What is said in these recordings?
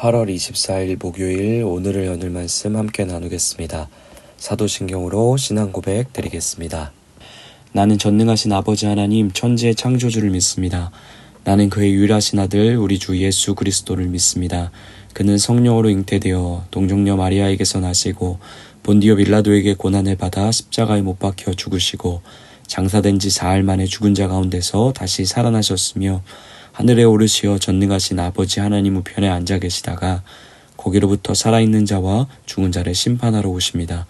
8월 24일 목요일 오늘을 여눌 말씀 함께 나누겠습니다. 사도신경으로 신앙 고백 드리겠습니다. 나는 전능하신 아버지 하나님 천지의 창조주를 믿습니다. 나는 그의 유일하신 아들 우리 주 예수 그리스도를 믿습니다. 그는 성령으로 잉태되어 동정녀 마리아에게서 나시고 본디오 빌라도에게 고난을 받아 십자가에 못 박혀 죽으시고 장사된 지 사흘 만에 죽은 자 가운데서 다시 살아나셨으며 하늘에 오르시어 전능하신 아버지 하나님 우편에 앉아 계시다가 거기로부터 살아있는 자와 죽은 자를 심판하러 오십니다.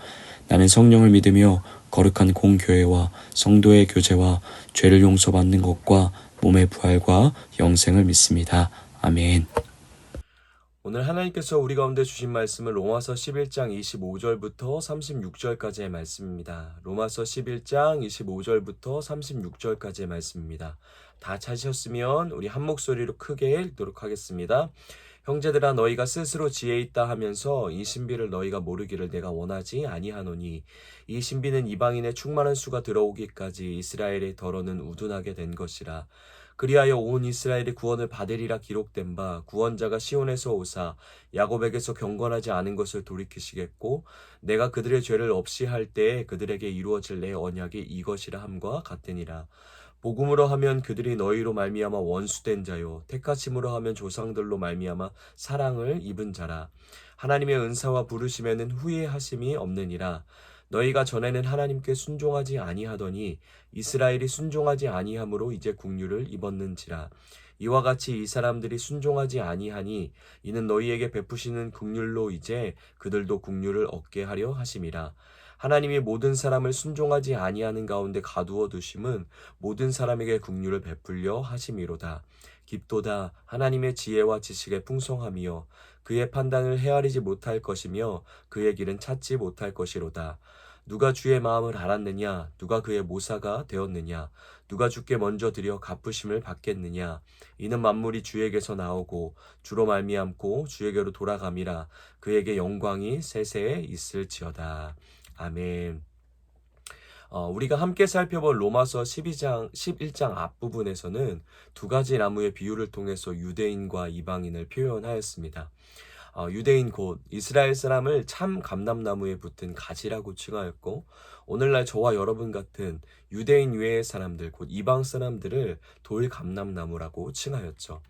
나는 성령을 믿으며 거룩한 공교회와 성도의 교제와 죄를 용서받는 것과 몸의 부활과 영생을 믿습니다. 아멘. 오늘 하나님께서 우리 가운데 주신 말씀은 로마서 11장 25절부터 36절까지의 말씀입니다. 로마서 11장 25절부터 36절까지의 말씀입니다. 다 찾으셨으면 우리 한 목소리로 크게 읽도록 하겠습니다. 형제들아 너희가 스스로 지혜 있다 하면서 이 신비를 너희가 모르기를 내가 원하지 아니하노니 이 신비는 이방인의 충만한 수가 들어오기까지 이스라엘의 덜어는 우둔하게 된 것이라. 그리하여 온 이스라엘이 구원을 받으리라 기록된 바 구원자가 시온에서 오사 야곱에게서 경건하지 않은 것을 돌이키시겠고 내가 그들의 죄를 없이 할 때에 그들에게 이루어질 내 언약이 이것이라 함과 같으니라. 복음으로 하면 그들이 너희로 말미암아 원수된 자요 택하심으로 하면 조상들로 말미암아 사랑을 입은 자라. 하나님의 은사와 부르심에는 후회하심이 없느니라. 너희가 전에는 하나님께 순종하지 아니하더니 이스라엘이 순종하지 아니함으로 이제 국류를 입었는지라. 이와 같이 이 사람들이 순종하지 아니하니 이는 너희에게 베푸시는 국률로 이제 그들도 국률을 얻게 하려 하심이라. 하나님이 모든 사람을 순종하지 아니하는 가운데 가두어 두심은 모든 사람에게 국률을 베풀려 하심이로다. 깊도다 하나님의 지혜와 지식의 풍성함이여 그의 판단을 헤아리지 못할 것이며 그의 길은 찾지 못할 것이로다. 누가 주의 마음을 알았느냐? 누가 그의 모사가 되었느냐? 누가 주께 먼저 드려 갚으심을 받겠느냐? 이는 만물이 주에게서 나오고 주로 말미암고 주에게로 돌아감이라. 그에게 영광이 세세에 있을지어다. 아멘. 우리가 함께 살펴본 로마서 11장 앞부분에서는 두 가지 나무의 비유를 통해서 유대인과 이방인을 표현하였습니다. 유대인 곧 이스라엘 사람을 참 감람나무에 붙은 가지라고 칭하였고 오늘날 저와 여러분 같은 유대인 외의 사람들 곧 이방 사람들을 돌 감람나무라고 칭하였죠.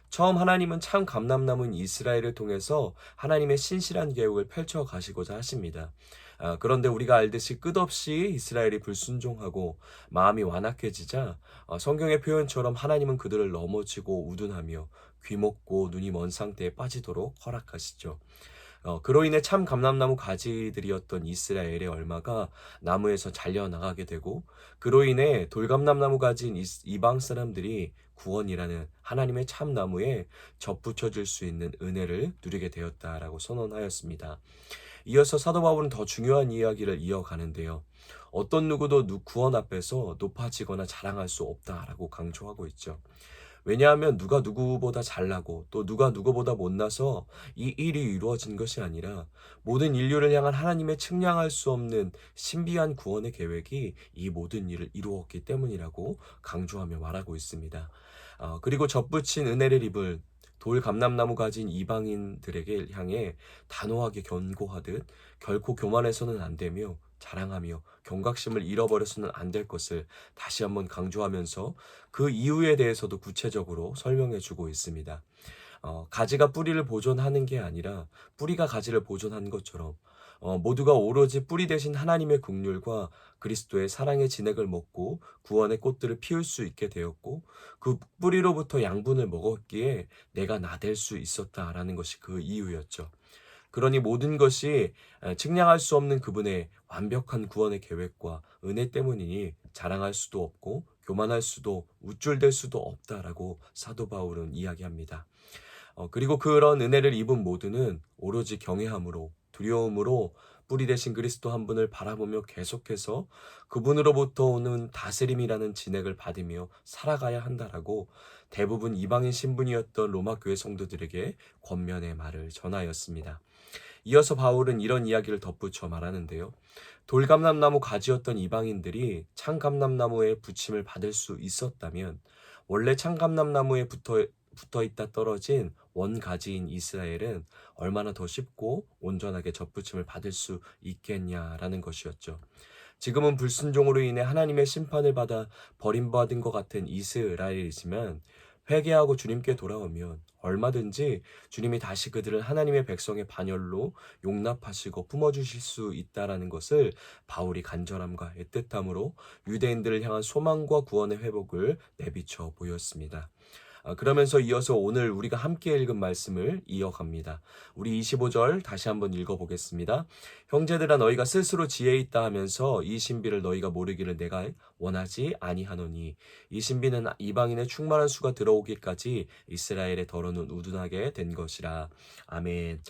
처음 하나님은 참 감람나무인 이스라엘을 통해서 하나님의 신실한 계획을 펼쳐 가시고자 하십니다. 그런데 우리가 알듯이 끝없이 이스라엘이 불순종하고 마음이 완악해지자 성경의 표현처럼 하나님은 그들을 넘어지고 우둔하며 귀먹고 눈이 먼 상태에 빠지도록 허락하시죠. 그로 인해 참 감람나무 가지들이었던 이스라엘의 얼마가 나무에서 잘려나가게 되고 그로 인해 돌감람나무 가지인 이방 사람들이 구원이라는 하나님의 참나무에 접붙여질 수 있는 은혜를 누리게 되었다라고 선언하였습니다. 이어서 사도 바울은 더 중요한 이야기를 이어가는데요. 어떤 누구도 구원 앞에서 높아지거나 자랑할 수 없다라고 강조하고 있죠. 왜냐하면 누가 누구보다 잘나고 또 누가 누구보다 못나서 이 일이 이루어진 것이 아니라 모든 인류를 향한 하나님의 측량할 수 없는 신비한 구원의 계획이 이 모든 일을 이루었기 때문이라고 강조하며 말하고 있습니다. 그리고 접붙인 은혜를 입을 돌 감람나무 가진 이방인들에게 향해 단호하게 견고하듯 결코 교만해서는 안 되며 자랑하며 경각심을 잃어버려서는 안 될 것을 다시 한번 강조하면서 그 이유에 대해서도 구체적으로 설명해 주고 있습니다. 가지가 뿌리를 보존하는 게 아니라 뿌리가 가지를 보존한 것처럼 모두가 오로지 뿌리 대신 하나님의 긍휼과 그리스도의 사랑의 진액을 먹고 구원의 꽃들을 피울 수 있게 되었고 그 뿌리로부터 양분을 먹었기에 내가 나댈 수 있었다라는 것이 그 이유였죠. 그러니 모든 것이 측량할 수 없는 그분의 완벽한 구원의 계획과 은혜 때문이니 자랑할 수도 없고 교만할 수도 우쭐댈 수도 없다라고 사도 바울은 이야기합니다. 그리고 그런 은혜를 입은 모두는 오로지 경외함으로 두려움으로 뿌리 대신 그리스도 한 분을 바라보며 계속해서 그분으로부터 오는 다스림이라는 진액을 받으며 살아가야 한다라고 대부분 이방인 신분이었던 로마 교회 성도들에게 권면의 말을 전하였습니다. 이어서 바울은 이런 이야기를 덧붙여 말하는데요. 돌감람나무 가지였던 이방인들이 참감람나무에 붙임을 받을 수 있었다면 원래 참감람나무에 붙어 있다 떨어진 원가지인 이스라엘은 얼마나 더 쉽고 온전하게 접붙임을 받을 수 있겠냐라는 것이었죠. 지금은 불순종으로 인해 하나님의 심판을 받아 버림받은 것 같은 이스라엘이지만 회개하고 주님께 돌아오면 얼마든지 주님이 다시 그들을 하나님의 백성의 반열로 용납하시고 품어주실 수 있다라는 것을 바울이 간절함과 애틋함으로 유대인들을 향한 소망과 구원의 회복을 내비쳐 보였습니다. 그러면서 이어서 오늘 우리가 함께 읽은 말씀을 이어갑니다. 우리 25절 다시 한번 읽어보겠습니다. 형제들아 너희가 스스로 지혜 있다 하면서 이 신비를 너희가 모르기를 내가 원하지 아니하노니 이 신비는 이방인의 충만한 수가 들어오기까지 이스라엘의 더러는 우둔하게 된 것이라. 아멘.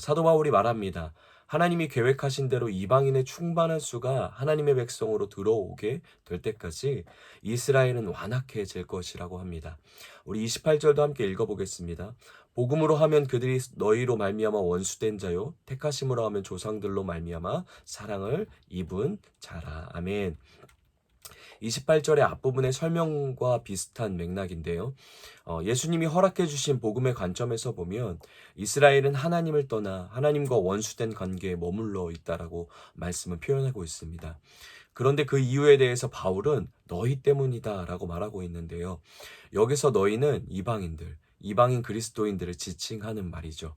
사도 바울이 말합니다. 하나님이 계획하신 대로 이방인의 충만한 수가 하나님의 백성으로 들어오게 될 때까지 이스라엘은 완악해질 것이라고 합니다. 우리 28절도 함께 읽어보겠습니다. 복음으로 하면 그들이 너희로 말미암아 원수된 자요 택하심으로 하면 조상들로 말미암아 사랑을 입은 자라. 아멘. 28절의 앞부분의 설명과 비슷한 맥락인데요. 예수님이 허락해 주신 복음의 관점에서 보면 이스라엘은 하나님을 떠나 하나님과 원수된 관계에 머물러 있다라고 말씀을 표현하고 있습니다. 그런데 그 이유에 대해서 바울은 너희 때문이다라고 말하고 있는데요. 여기서 너희는 이방인 그리스도인들을 지칭하는 말이죠.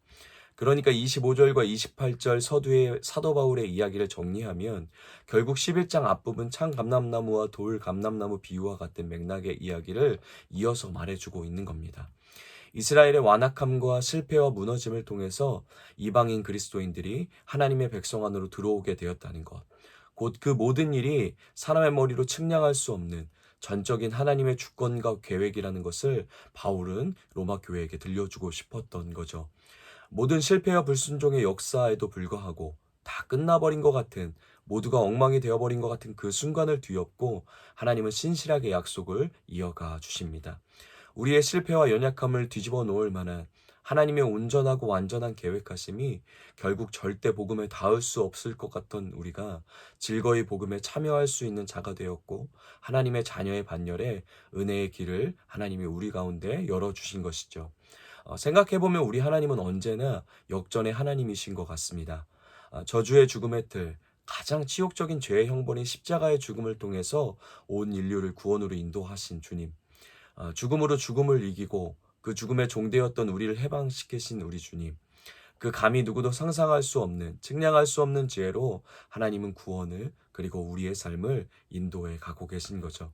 그러니까 25절과 28절 서두의 사도 바울의 이야기를 정리하면 결국 11장 앞부분 참감람나무와 돌감람나무 비유와 같은 맥락의 이야기를 이어서 말해주고 있는 겁니다. 이스라엘의 완악함과 실패와 무너짐을 통해서 이방인 그리스도인들이 하나님의 백성 안으로 들어오게 되었다는 것. 곧 그 모든 일이 사람의 머리로 측량할 수 없는 전적인 하나님의 주권과 계획이라는 것을 바울은 로마 교회에게 들려주고 싶었던 거죠. 모든 실패와 불순종의 역사에도 불구하고 다 끝나버린 것 같은, 모두가 엉망이 되어버린 것 같은 그 순간을 뒤엎고 하나님은 신실하게 약속을 이어가 주십니다. 우리의 실패와 연약함을 뒤집어 놓을 만한 하나님의 온전하고 완전한 계획하심이 결국 절대 복음에 닿을 수 없을 것 같던 우리가 즐거이 복음에 참여할 수 있는 자가 되었고 하나님의 자녀의 반열에 은혜의 길을 하나님이 우리 가운데 열어주신 것이죠. 생각해보면 우리 하나님은 언제나 역전의 하나님이신 것 같습니다. 저주의 죽음의 틀, 가장 치욕적인 죄의 형벌인 십자가의 죽음을 통해서 온 인류를 구원으로 인도하신 주님. 죽음으로 죽음을 이기고 그 죽음의 종되었던 우리를 해방시키신 우리 주님. 그 감히 누구도 상상할 수 없는, 측량할 수 없는 지혜로 하나님은 구원을 그리고 우리의 삶을 인도해 가고 계신 거죠.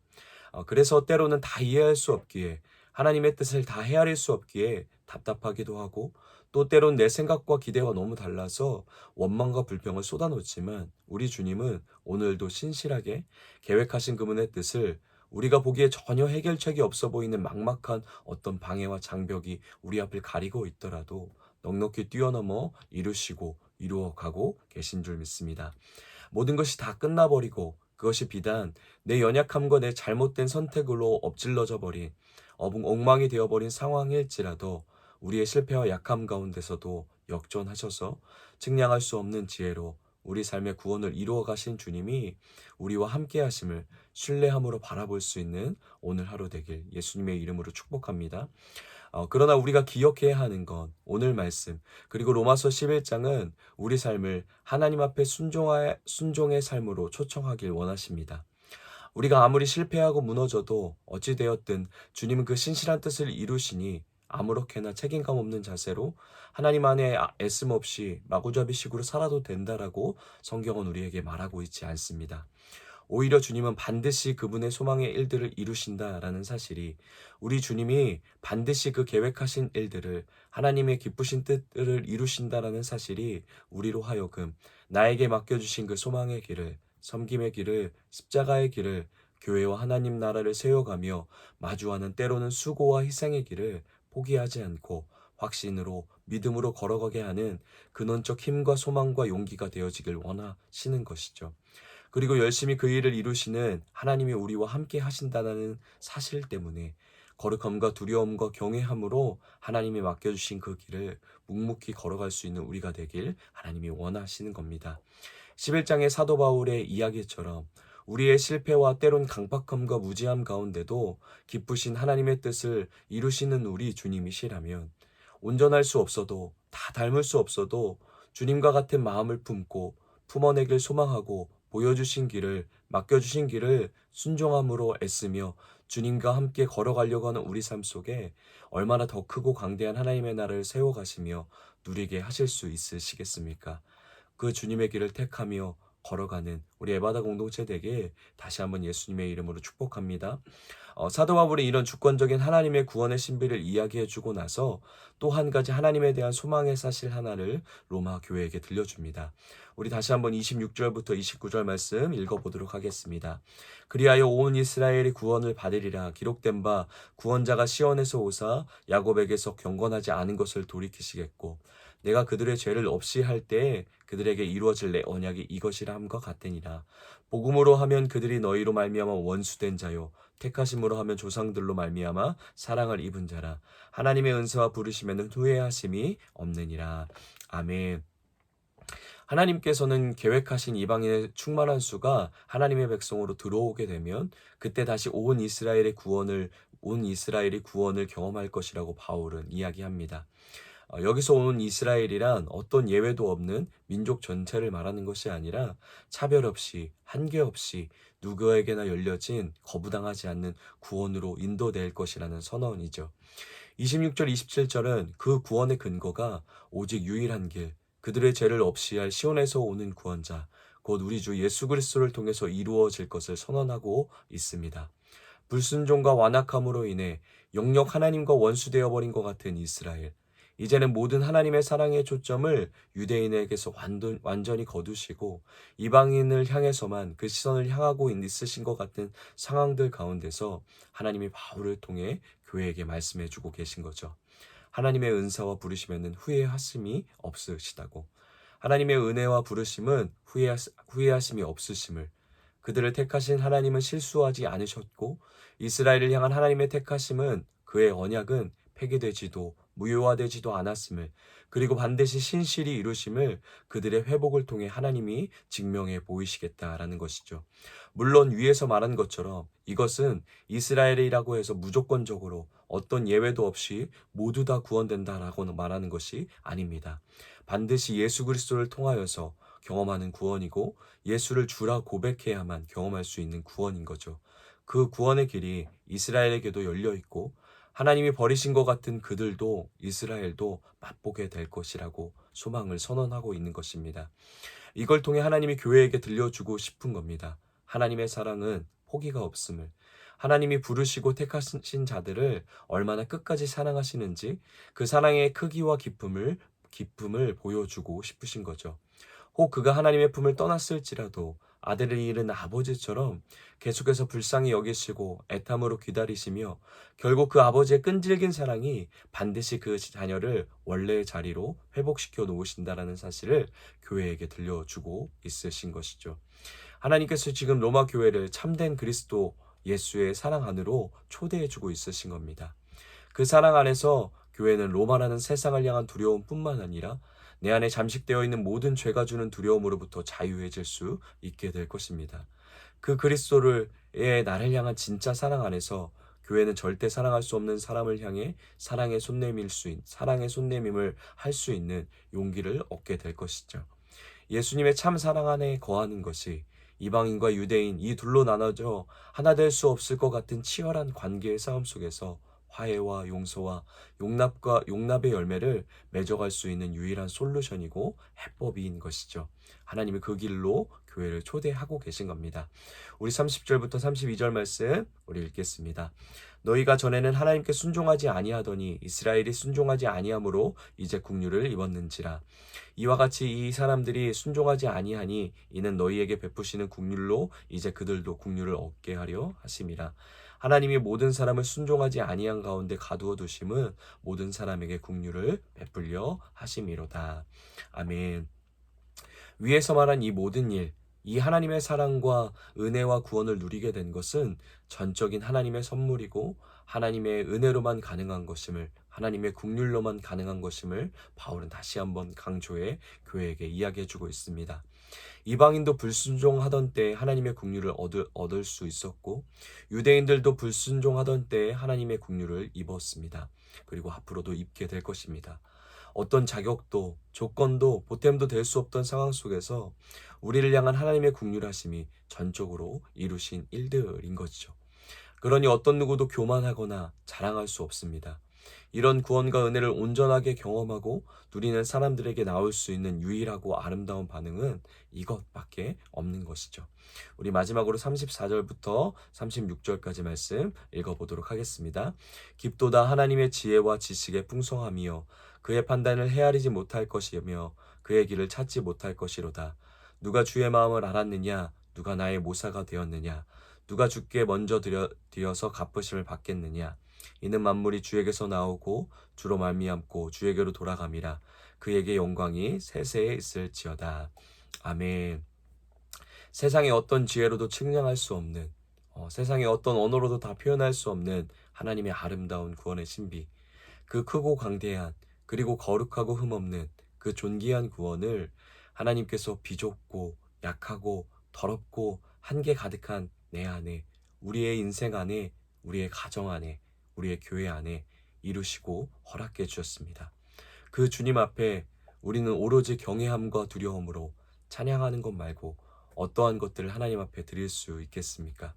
그래서 때로는 다 이해할 수 없기에 하나님의 뜻을 다 헤아릴 수 없기에 답답하기도 하고 또 때론 내 생각과 기대와 너무 달라서 원망과 불평을 쏟아놓지만 우리 주님은 오늘도 신실하게 계획하신 그분의 뜻을 우리가 보기에 전혀 해결책이 없어 보이는 막막한 어떤 방해와 장벽이 우리 앞을 가리고 있더라도 넉넉히 뛰어넘어 이루시고 이루어가고 계신 줄 믿습니다. 모든 것이 다 끝나버리고 그것이 비단 내 연약함과 내 잘못된 선택으로 엎질러져 버린 엉망이 되어버린 상황일지라도 우리의 실패와 약함 가운데서도 역전하셔서 측량할 수 없는 지혜로 우리 삶의 구원을 이루어 가신 주님이 우리와 함께 하심을 신뢰함으로 바라볼 수 있는 오늘 하루 되길 예수님의 이름으로 축복합니다. 그러나 우리가 기억해야 하는 건 오늘 말씀 그리고 로마서 11장은 우리 삶을 하나님 앞에 순종의 삶으로 초청하길 원하십니다. 우리가 아무리 실패하고 무너져도 어찌되었든 주님은 그 신실한 뜻을 이루시니 아무렇게나 책임감 없는 자세로 하나님 안에 애씀 없이 마구잡이식으로 살아도 된다라고 성경은 우리에게 말하고 있지 않습니다. 오히려 주님은 반드시 그분의 소망의 일들을 이루신다라는 사실이 우리 주님이 반드시 그 계획하신 일들을 하나님의 기쁘신 뜻을 이루신다라는 사실이 우리로 하여금 나에게 맡겨주신 그 소망의 길을 섬김의 길을 십자가의 길을 교회와 하나님 나라를 세워가며 마주하는 때로는 수고와 희생의 길을 포기하지 않고 확신으로 믿음으로 걸어가게 하는 근원적 힘과 소망과 용기가 되어지길 원하시는 것이죠. 그리고 열심히 그 일을 이루시는 하나님이 우리와 함께 하신다는 사실 때문에 거룩함과 두려움과 경외함으로 하나님이 맡겨주신 그 길을 묵묵히 걸어갈 수 있는 우리가 되길 하나님이 원하시는 겁니다. 11장의 사도 바울의 이야기처럼 우리의 실패와 때론 강박함과 무지함 가운데도 기쁘신 하나님의 뜻을 이루시는 우리 주님이시라면 온전할 수 없어도 다 닮을 수 없어도 주님과 같은 마음을 품고 품어내길 소망하고 보여주신 길을 맡겨주신 길을 순종함으로 애쓰며 주님과 함께 걸어가려고 하는 우리 삶 속에 얼마나 더 크고 광대한 하나님의 나라를 세워가시며 누리게 하실 수 있으시겠습니까? 그 주님의 길을 택하며 걸어가는 우리 에바다 공동체 되게 다시 한번 예수님의 이름으로 축복합니다. 사도 바울이 이런 주권적인 하나님의 구원의 신비를 이야기해주고 나서 또 한 가지 하나님에 대한 소망의 사실 하나를 로마 교회에게 들려줍니다. 우리 다시 한번 26절부터 29절 말씀 읽어보도록 하겠습니다. 그리하여 온 이스라엘이 구원을 받으리라 기록된 바 구원자가 시온에서 오사 야곱에게서 경건하지 않은 것을 돌이키시겠고 내가 그들의 죄를 없이 할 때에 그들에게 이루어질 내 언약이 이것이라 함과 같으니라. 복음으로 하면 그들이 너희로 말미암아 원수된 자요 택하심으로 하면 조상들로 말미암아 사랑을 입은 자라. 하나님의 은사와 부르심에는 후회하심이 없느니라. 아멘. 하나님께서는 계획하신 이방인의 충만한 수가 하나님의 백성으로 들어오게 되면 그때 다시 온 이스라엘이 구원을 경험할 것이라고 바울은 이야기합니다. 여기서 온 이스라엘이란 어떤 예외도 없는 민족 전체를 말하는 것이 아니라 차별 없이 한계 없이 누구에게나 열려진 거부당하지 않는 구원으로 인도될 것이라는 선언이죠. 26절 27절은 그 구원의 근거가 오직 유일한 길, 그들의 죄를 없이 할 시온에서 오는 구원자, 곧 우리 주 예수 그리스도를 통해서 이루어질 것을 선언하고 있습니다. 불순종과 완악함으로 인해 영영 하나님과 원수되어 버린 것 같은 이스라엘. 이제는 모든 하나님의 사랑의 초점을 유대인에게서 완전히 거두시고 이방인을 향해서만 그 시선을 향하고 있으신 것 같은 상황들 가운데서 하나님이 바울을 통해 교회에게 말씀해주고 계신 거죠. 하나님의 은사와 부르심에는 후회하심이 없으시다고. 하나님의 은혜와 부르심은 후회하심이 없으심을. 그들을 택하신 하나님은 실수하지 않으셨고 이스라엘을 향한 하나님의 택하심은 그의 언약은 폐기되지도 무효화되지도 않았음을, 그리고 반드시 신실히 이루심을 그들의 회복을 통해 하나님이 증명해 보이시겠다라는 것이죠. 물론 위에서 말한 것처럼 이것은 이스라엘이라고 해서 무조건적으로 어떤 예외도 없이 모두 다 구원된다라고 말하는 것이 아닙니다. 반드시 예수 그리스도를 통하여서 경험하는 구원이고 예수를 주라 고백해야만 경험할 수 있는 구원인 거죠. 그 구원의 길이 이스라엘에게도 열려 있고 하나님이 버리신 것 같은 그들도 이스라엘도 맛보게 될 것이라고 소망을 선언하고 있는 것입니다. 이걸 통해 하나님이 교회에게 들려주고 싶은 겁니다. 하나님의 사랑은 포기가 없음을, 하나님이 부르시고 택하신 자들을 얼마나 끝까지 사랑하시는지 그 사랑의 크기와 기쁨을 보여주고 싶으신 거죠. 혹 그가 하나님의 품을 떠났을지라도 아들을 잃은 아버지처럼 계속해서 불쌍히 여기시고 애탐으로 기다리시며 결국 그 아버지의 끈질긴 사랑이 반드시 그 자녀를 원래의 자리로 회복시켜 놓으신다라는 사실을 교회에게 들려주고 있으신 것이죠. 하나님께서 지금 로마 교회를 참된 그리스도 예수의 사랑 안으로 초대해주고 있으신 겁니다. 그 사랑 안에서 교회는 로마라는 세상을 향한 두려움뿐만 아니라 내 안에 잠식되어 있는 모든 죄가 주는 두려움으로부터 자유해질 수 있게 될 것입니다. 그 그리스도의 나를 향한 진짜 사랑 안에서 교회는 절대 사랑할 수 없는 사람을 향해 사랑의 손내밈을 할 수 있는 용기를 얻게 될 것이죠. 예수님의 참 사랑 안에 거하는 것이 이방인과 유대인 이 둘로 나눠져 하나 될 수 없을 것 같은 치열한 관계의 싸움 속에서 화해와 용서와 용납의 열매를 맺어갈 수 있는 유일한 솔루션이고 해법인 것이죠. 하나님이 그 길로 교회를 초대하고 계신 겁니다. 우리 30절부터 32절 말씀 우리 읽겠습니다. 너희가 전에는 하나님께 순종하지 아니하더니 이스라엘이 순종하지 아니함으로 이제 국류를 입었는지라. 이와 같이 이 사람들이 순종하지 아니하니 이는 너희에게 베푸시는 국률로 이제 그들도 국류를 얻게 하려 하심이라. 하나님이 모든 사람을 순종하지 아니한 가운데 가두어 두심은 모든 사람에게 국류를 베풀려 하심이로다. 아멘. 위에서 말한 이 모든 일, 이 하나님의 사랑과 은혜와 구원을 누리게 된 것은 전적인 하나님의 선물이고 하나님의 은혜로만 가능한 것임을, 하나님의 국률로만 가능한 것임을 바울은 다시 한번 강조해 교회에게 이야기해주고 있습니다. 이방인도 불순종하던 때에 하나님의 국류를 얻을 수 있었고 유대인들도 불순종하던 때에 하나님의 국류를 입었습니다. 그리고 앞으로도 입게 될 것입니다. 어떤 자격도 조건도 보탬도 될 수 없던 상황 속에서 우리를 향한 하나님의 국률하심이 전적으로 이루신 일들인 것이죠. 그러니 어떤 누구도 교만하거나 자랑할 수 없습니다. 이런 구원과 은혜를 온전하게 경험하고 누리는 사람들에게 나올 수 있는 유일하고 아름다운 반응은 이것밖에 없는 것이죠. 우리 마지막으로 34절부터 36절까지 말씀 읽어보도록 하겠습니다. 깊도다 하나님의 지혜와 지식의 풍성함이여 그의 판단을 헤아리지 못할 것이며 그의 길을 찾지 못할 것이로다. 누가 주의 마음을 알았느냐? 누가 나의 모사가 되었느냐? 누가 주께 먼저 드려서 갚으심을 받겠느냐? 이는 만물이 주에게서 나오고 주로 말미암고 주에게로 돌아감이라. 그에게 영광이 세세에 있을지어다. 아멘. 세상의 어떤 지혜로도 측량할 수 없는, 세상의 어떤 언어로도 다 표현할 수 없는 하나님의 아름다운 구원의 신비, 그 크고 광대한 그리고 거룩하고 흠없는 그 존귀한 구원을 하나님께서 비좁고 약하고 더럽고 한계 가득한 내 안에, 우리의 인생 안에, 우리의 가정 안에, 우리의 교회 안에 이루시고 허락해 주셨습니다. 그 주님 앞에 우리는 오로지 경외함과 두려움으로 찬양하는 것 말고 어떠한 것들을 하나님 앞에 드릴 수 있겠습니까?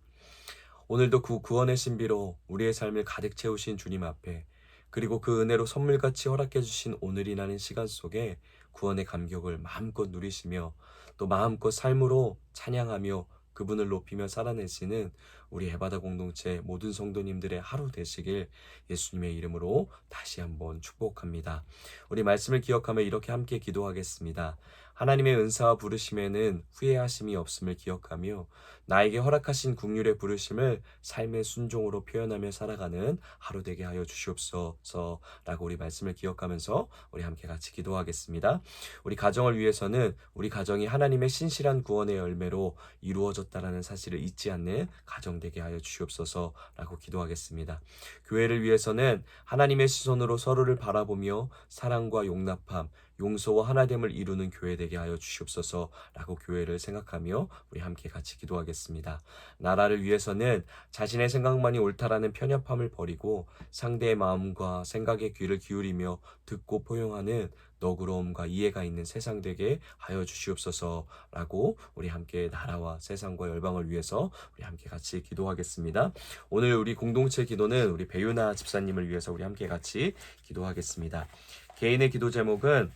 오늘도 그 구원의 신비로 우리의 삶을 가득 채우신 주님 앞에, 그리고 그 은혜로 선물같이 허락해 주신 오늘이라는 시간 속에 구원의 감격을 마음껏 누리시며 또 마음껏 삶으로 찬양하며 그분을 높이며 살아내시는 우리 해바다 공동체 모든 성도님들의 하루 되시길 예수님의 이름으로 다시 한번 축복합니다. 우리 말씀을 기억하며 이렇게 함께 기도하겠습니다. 하나님의 은사와 부르심에는 후회하심이 없음을 기억하며 나에게 허락하신 국률의 부르심을 삶의 순종으로 표현하며 살아가는 하루 되게 하여 주시옵소서라고 우리 말씀을 기억하면서 우리 함께 같이 기도하겠습니다. 우리 가정을 위해서는 우리 가정이 하나님의 신실한 구원의 열매로 이루어졌다라는 사실을 잊지 않는 가정 되게 하여 주시옵소서라고 기도하겠습니다. 교회를 위해서는 하나님의 시선으로 서로를 바라보며 사랑과 용납함, 용서와 하나됨을 이루는 교회 되게 하여 주시옵소서라고 교회를 생각하며 우리 함께 같이 기도하겠습니다. 나라를 위해서는 자신의 생각만이 옳다라는 편협함을 버리고 상대의 마음과 생각에 귀를 기울이며 듣고 포용하는 너그러움과 이해가 있는 세상 되게 하여 주시옵소서라고 우리 함께 나라와 세상과 열방을 위해서 우리 함께 같이 기도하겠습니다. 오늘 우리 공동체 기도는 우리 배유나 집사님을 위해서 우리 함께 같이 기도하겠습니다. 개인의 기도 제목은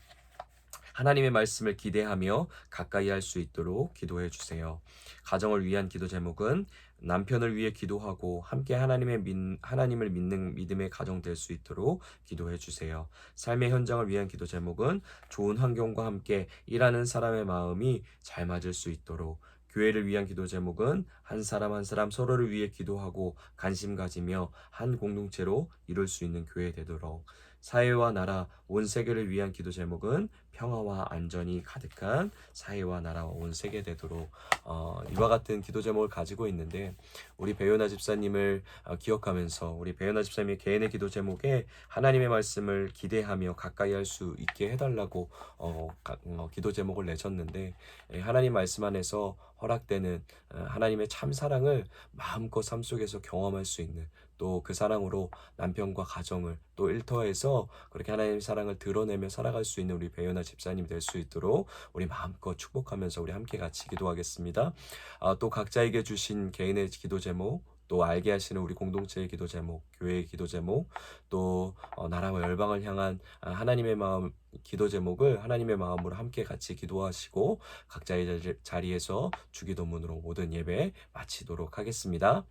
하나님의 말씀을 기대하며 가까이 할 수 있도록 기도해 주세요. 가정을 위한 기도 제목은 남편을 위해 기도하고 함께 하나님을 믿는 믿음의 가정 될 수 있도록 기도해 주세요. 삶의 현장을 위한 기도 제목은 좋은 환경과 함께 일하는 사람의 마음이 잘 맞을 수 있도록, 교회를 위한 기도 제목은 한 사람 한 사람 서로를 위해 기도하고 관심 가지며 한 공동체로 이룰 수 있는 교회 되도록, 사회와 나라, 온 세계를 위한 기도 제목은 평화와 안전이 가득한 사회와 나라와 온 세계 되도록 이와 같은 기도 제목을 가지고 있는데, 우리 배요나 집사님을 기억하면서 우리 배요나 집사님의 개인의 기도 제목에 하나님의 말씀을 기대하며 가까이 할 수 있게 해달라고 기도 제목을 내셨는데, 하나님 말씀 안에서 허락되는 하나님의 참 사랑을 마음껏 삶 속에서 경험할 수 있는, 또 그 사랑으로 남편과 가정을 또 일터에서 그렇게 하나님의 사랑을 드러내며 살아갈 수 있는 우리 배요나 집사님이 될 수 있도록 우리 마음껏 축복하면서 우리 함께 같이 기도하겠습니다. 또 각자에게 주신 개인의 기도 제목, 또 알게 하시는 우리 공동체의 기도 제목, 교회의 기도 제목, 또 나라와 열방을 향한 하나님의 마음 기도 제목을 하나님의 마음으로 함께 같이 기도하시고 각자의 자리에서 주기도문으로 모든 예배 마치도록 하겠습니다.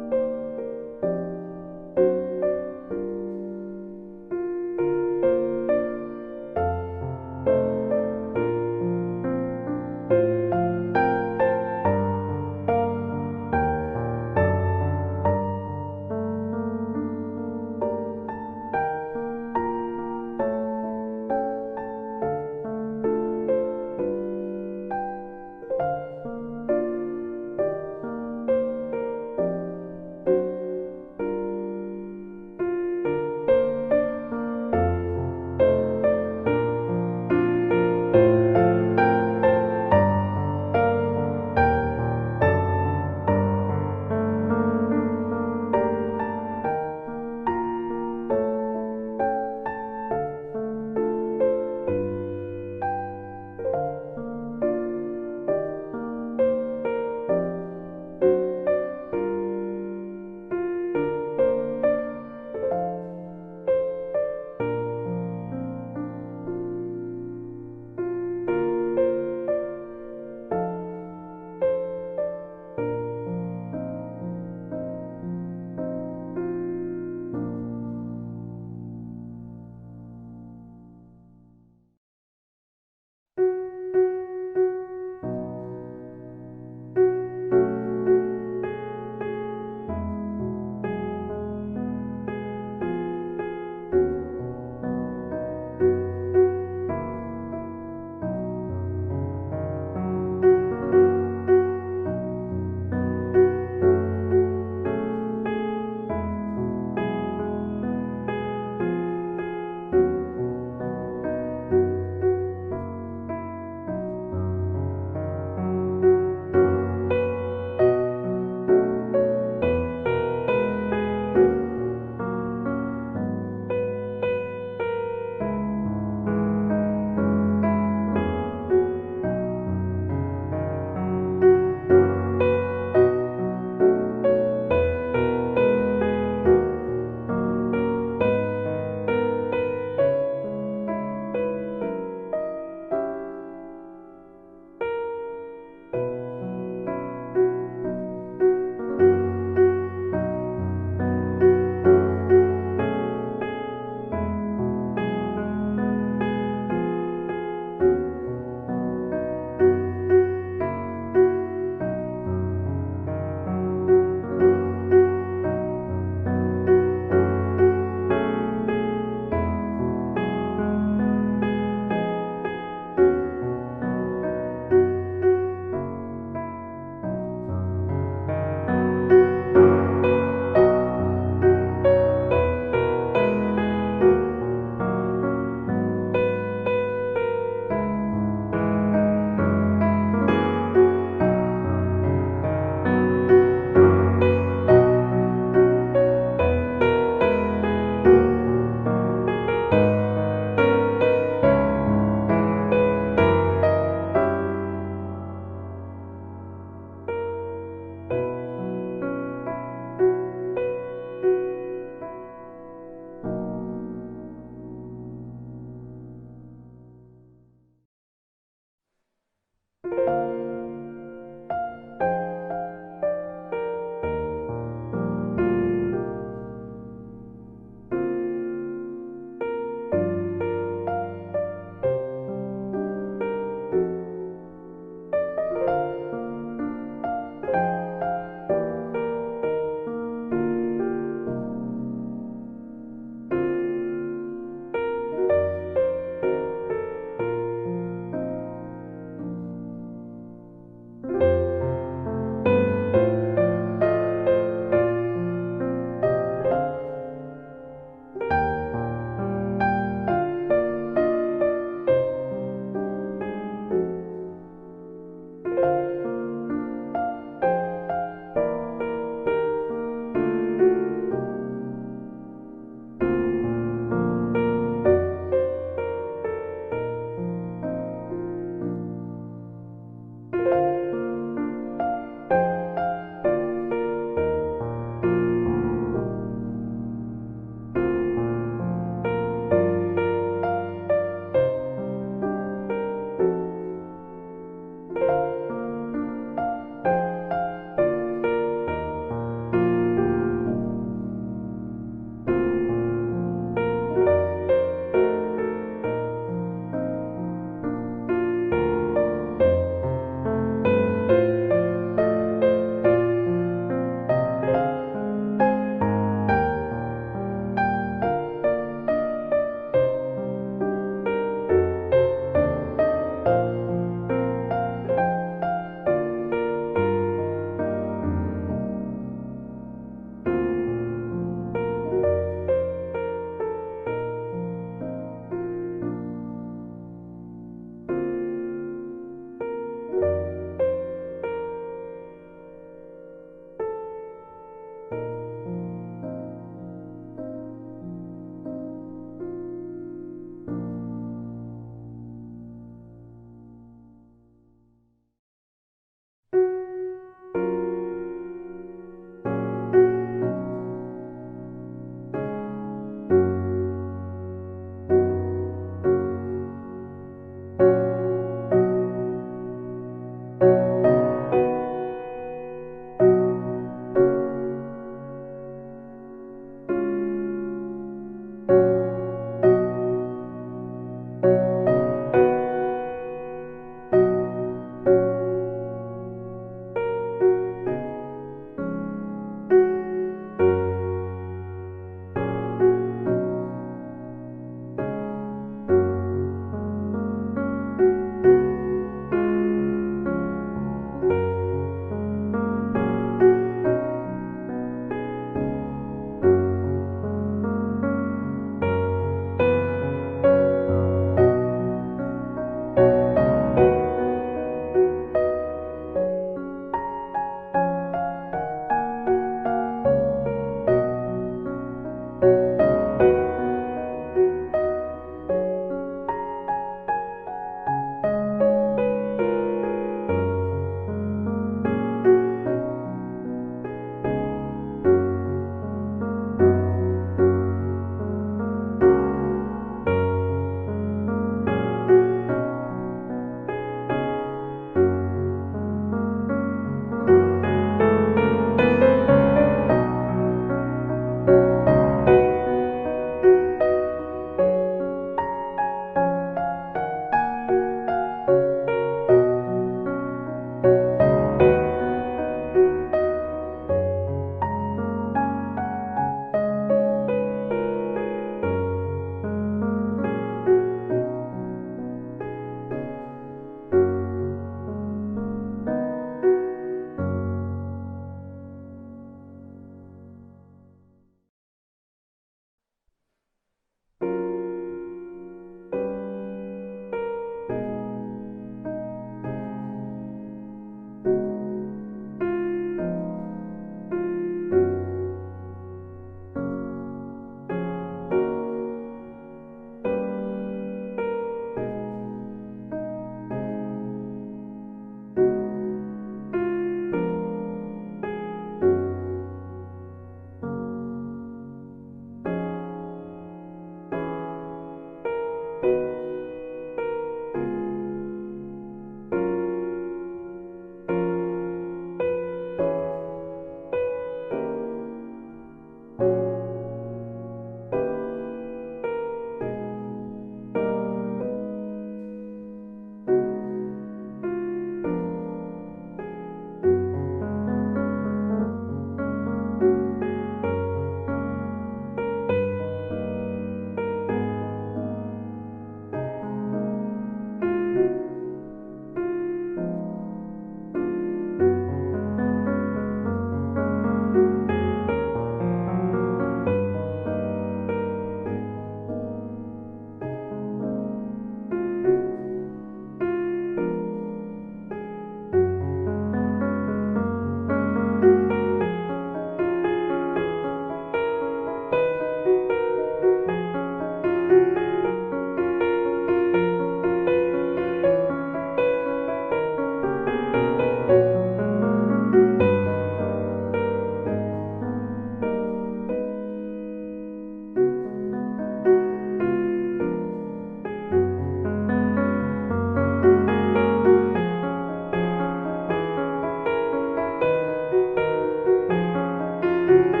감사합니다.